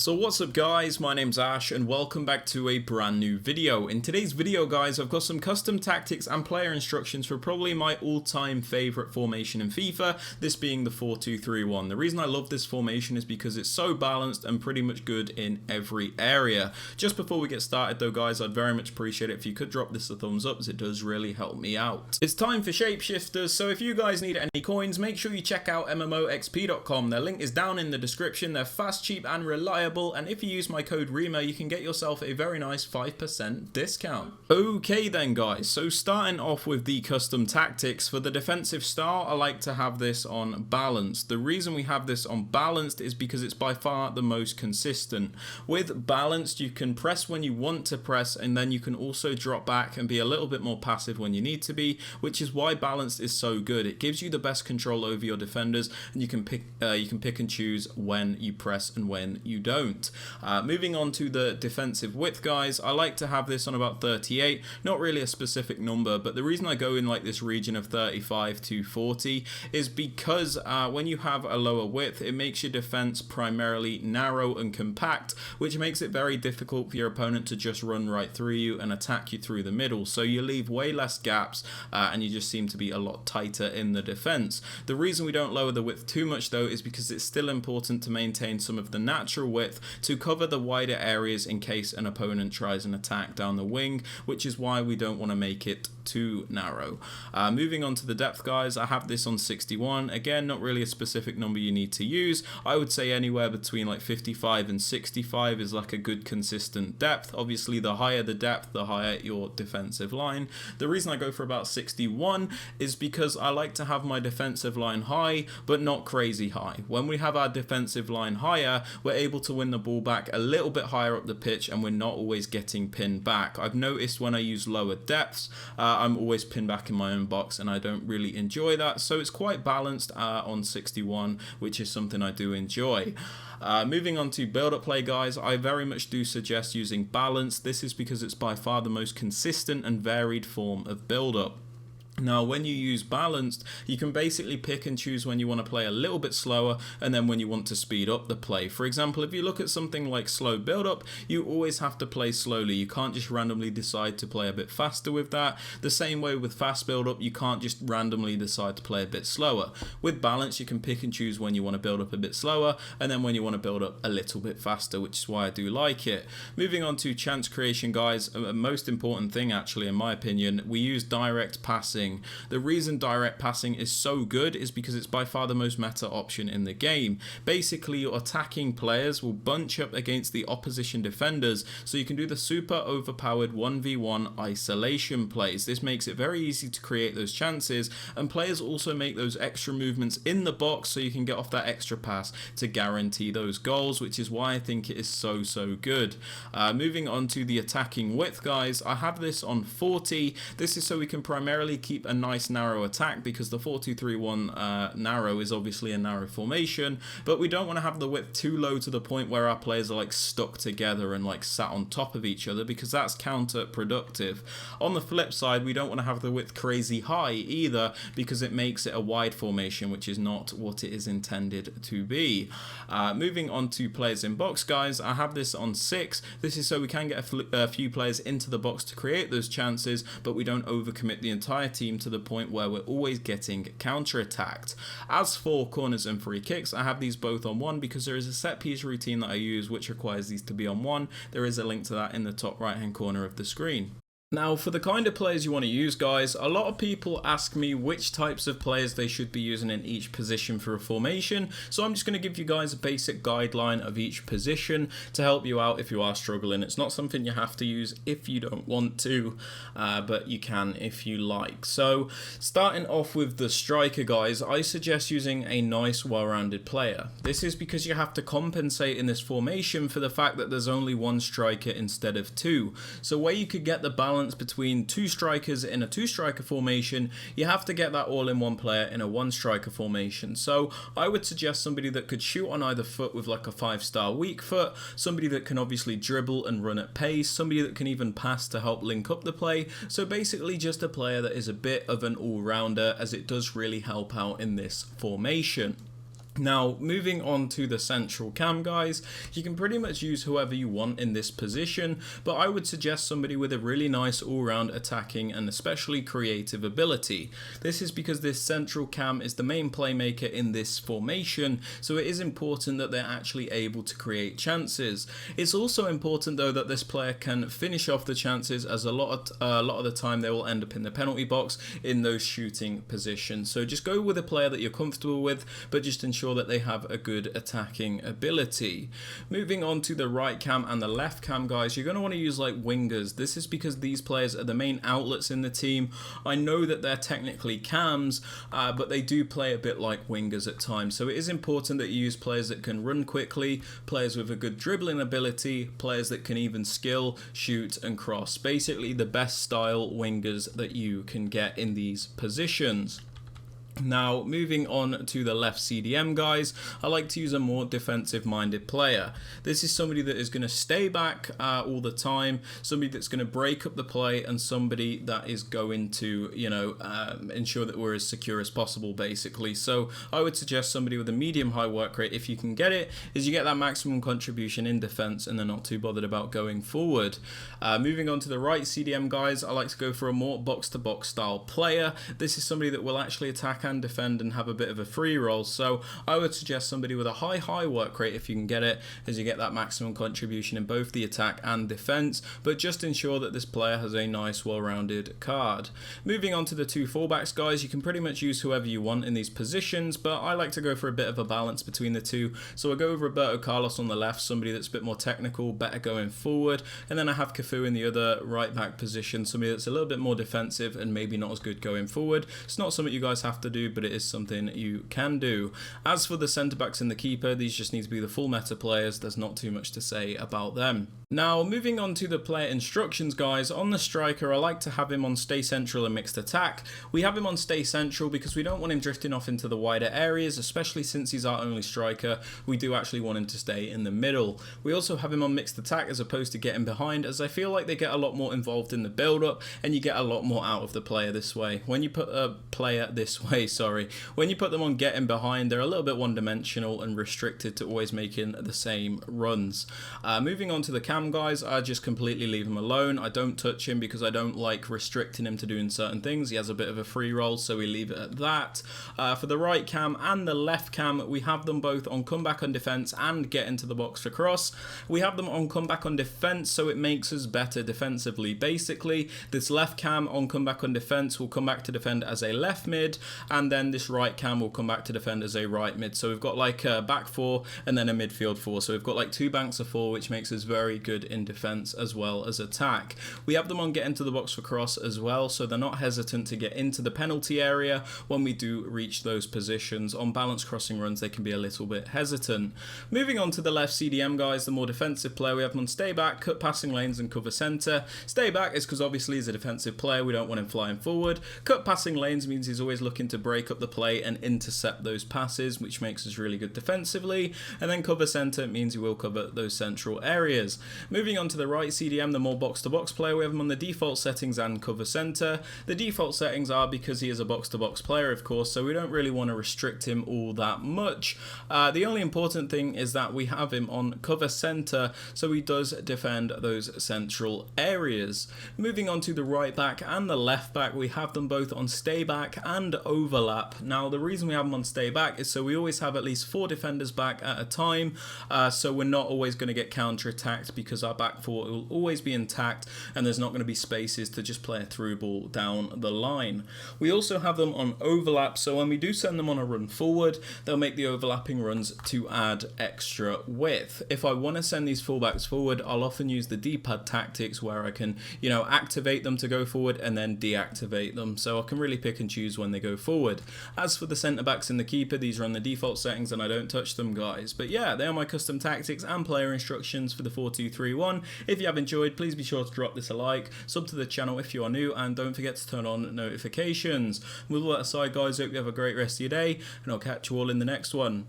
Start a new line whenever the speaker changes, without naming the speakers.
So what's up guys, my name's Ash and welcome back to a brand new video. In today's video guys, I've got some custom tactics and player instructions for probably my all-time favorite formation in FIFA, this being the 4-2-3-1. The reason I love this formation is because it's so balanced and pretty much good in every area. Just before we get started though guys, I'd very much appreciate it if you could drop this a thumbs up as it does really help me out. It's time for shapeshifters, so if you guys need any coins, make sure you check out MMOXP.com. Their link is down in the description. They're fast, cheap and reliable. And if you use my code Rema, you can get yourself a very nice 5% discount. Okay then guys, so starting off with the custom tactics, for the defensive style, I like to have this on balanced. The reason we have this on balanced is because it's by far the most consistent. With balanced, you can press when you want to press, and then you can also drop back and be a little bit more passive when you need to be, which is why balanced is so good. It gives you the best control over your defenders, and you can pick and choose when you press and when you don't. Moving on to the defensive width guys, I like to have this on about 38, not really a specific number, but the reason I go in like this region of 35 to 40 is because when you have a lower width, it makes your defense primarily narrow and compact, which makes it very difficult for your opponent to just run right through you and attack you through the middle. So you leave way less gaps and you just seem to be a lot tighter in the defense. The reason we don't lower the width too much though is because it's still important to maintain some of the natural width to cover the wider areas in case an opponent tries an attack down the wing, which is why we don't want to make it too narrow. Moving on to the depth guys, I have this on 61. Again, not really a specific number you need to use. I would say anywhere between like 55 and 65 is like a good consistent depth. Obviously the higher the depth, the higher your defensive line. The reason I go for about 61 is because I like to have my defensive line high but not crazy high. When we have our defensive line higher, we're able to win the ball back a little bit higher up the pitch and we're not always getting pinned back. I've noticed when I use lower depths, I'm always pinned back in my own box and I don't really enjoy that, so it's quite balanced on 61, which is something I do enjoy. Moving on to build-up play guys, I very much do suggest using balance. This is because it's by far the most consistent and varied form of build-up. Now, when you use balanced, you can basically pick and choose when you want to play a little bit slower and then when you want to speed up the play. For example, if you look at something like slow build-up, you always have to play slowly. You can't just randomly decide to play a bit faster with that. The same way with fast build-up, you can't just randomly decide to play a bit slower. With balance, you can pick and choose when you want to build up a bit slower and then when you want to build up a little bit faster, which is why I do like it. Moving on to chance creation, guys, a most important thing actually, in my opinion, we use direct passing. The reason direct passing is so good is because it's by far the most meta option in the game. Basically, your attacking players will bunch up against the opposition defenders, so you can do the super overpowered 1v1 isolation plays. This makes it very easy to create those chances, and players also make those extra movements in the box so you can get off that extra pass to guarantee those goals, which is why I think it is so good. Moving on to the attacking width guys, I have this on 40. This is so we can primarily keep a nice narrow attack, because the 4-2-3-1 narrow is obviously a narrow formation, but we don't want to have the width too low to the point where our players are like stuck together and like sat on top of each other, because that's counterproductive. On the flip side, we don't want to have the width crazy high either, because it makes it a wide formation, which is not what it is intended to be. Moving on to players in box guys, I have this on 6. This is so we can get a few players into the box to create those chances, but we don't overcommit the entire team to the point where we're always getting counter-attacked. As for corners and free kicks, I have these both on 1 because there is a set piece routine that I use which requires these to be on 1. There is a link to that in the top right hand corner of the screen. Now, for the kind of players you want to use guys, a lot of people ask me which types of players they should be using in each position for a formation, so I'm just going to give you guys a basic guideline of each position to help you out if you are struggling. It's not something you have to use if you don't want to, but you can if you like. So starting off with the striker guys, I suggest using a nice well-rounded player. This is because you have to compensate in this formation for the fact that there's only one striker instead of two. So where you could get the balance between two strikers in a two-striker formation, you have to get that all-in-one player in a one-striker formation. So I would suggest somebody that could shoot on either foot with like a 5-star weak foot, somebody that can obviously dribble and run at pace, somebody that can even pass to help link up the play. So basically just a player that is a bit of an all-rounder, as it does really help out in this formation. Now, moving on to the central cam, guys, you can pretty much use whoever you want in this position, but I would suggest somebody with a really nice all-round attacking and especially creative ability. This is because this central cam is the main playmaker in this formation, so it is important that they're actually able to create chances. It's also important, though, that this player can finish off the chances, as a lot of the time they will end up in the penalty box in those shooting positions. So just go with a player that you're comfortable with, but just ensure that they have a good attacking ability. Moving on to the right cam and the left cam, guys, you're going to want to use like wingers. This is because these players are the main outlets in the team. I know that they're technically cams, but they do play a bit like wingers at times. So it is important that you use players that can run quickly, players with a good dribbling ability, players that can even skill, shoot and cross. Basically the best style wingers that you can get in these positions. Now, moving on to the left CDM, guys, I like to use a more defensive-minded player. This is somebody that is going to stay back all the time, somebody that's going to break up the play, and somebody that is going to, ensure that we're as secure as possible, basically. So I would suggest somebody with a medium-high work rate, if you can get it, is you get that maximum contribution in defense, and they're not too bothered about going forward. Moving on to the right CDM, guys, I like to go for a more box-to-box style player. This is somebody that will actually attack and defend and have a bit of a free roll, so I would suggest somebody with a high work rate, if you can get it, as you get that maximum contribution in both the attack and defense, but just ensure that this player has a nice well-rounded card. Moving on to the two fullbacks, guys, you can pretty much use whoever you want in these positions, but I like to go for a bit of a balance between the two, so I go with Roberto Carlos on the left, somebody that's a bit more technical, better going forward, and then I have Cafu in the other right back position, somebody that's a little bit more defensive and maybe not as good going forward. It's not something you guys have to do, but it is something you can do. As for the centre backs and the keeper, these just need to be the full meta players. There's not too much to say about them. Now, moving on to the player instructions, guys, on the striker, I like to have him on stay central and mixed attack. We have him on stay central because we don't want him drifting off into the wider areas, especially since he's our only striker. We do actually want him to stay in the middle. We also have him on mixed attack as opposed to getting behind, as I feel like they get a lot more involved in the build-up and you get a lot more out of the player this way. When you put a player this way, when you put them on getting behind, they're a little bit one-dimensional and restricted to always making the same runs. Moving on to the cam, guys, I just completely leave him alone. I don't touch him because I don't like restricting him to doing certain things. He has a bit of a free roll, so we leave it at that. For the right cam and the left cam, we have them both on comeback on defense and get into the box for cross. We have them on comeback on defense, so it makes us better defensively. Basically, this left cam on comeback on defense will come back to defend as a left mid, and then this right cam will come back to defend as a right mid. So we've got like a back four and then a midfield four. So we've got like two banks of four, which makes us very good in defense as well as attack. We have them on get into the box for cross as well, so they're not hesitant to get into the penalty area when we do reach those positions. On balanced crossing runs, they can be a little bit hesitant. Moving on to the left CDM, guys, the more defensive player, we have them on stay back, cut passing lanes and cover centre. Stay back is because obviously he's a defensive player, we don't want him flying forward. Cut passing lanes means he's always looking to break up the play and intercept those passes, which makes us really good defensively. And then cover centre means he will cover those central areas. Moving on to the right CDM, the more box-to-box player, we have him on the default settings and cover centre. The default settings are because he is a box-to-box player, of course, so we don't really want to restrict him all that much. The only important thing is that we have him on cover centre, so he does defend those central areas. Moving on to the right back and the left back, we have them both on stay back and overlap. Now, the reason we have them on stay back is so we always have at least 4 defenders back at a time, so we're not always going to get counter-attacked because our back four will always be intact and there's not going to be spaces to just play a through ball down the line. We also have them on overlap, so when we do send them on a run forward, they'll make the overlapping runs to add extra width. If I want to send these fullbacks forward, I'll often use the D-pad tactics where I can, activate them to go forward and then deactivate them, so I can really pick and choose when they go forward. As for the centre backs and the keeper, these are on the default settings and I don't touch them, guys. But yeah, they are my custom tactics and player instructions for the 4-2-3-1. If you have enjoyed, please be sure to drop this a like, sub to the channel if you are new, and don't forget to turn on notifications. With all that aside, guys, hope you have a great rest of your day, and I'll catch you all in the next one.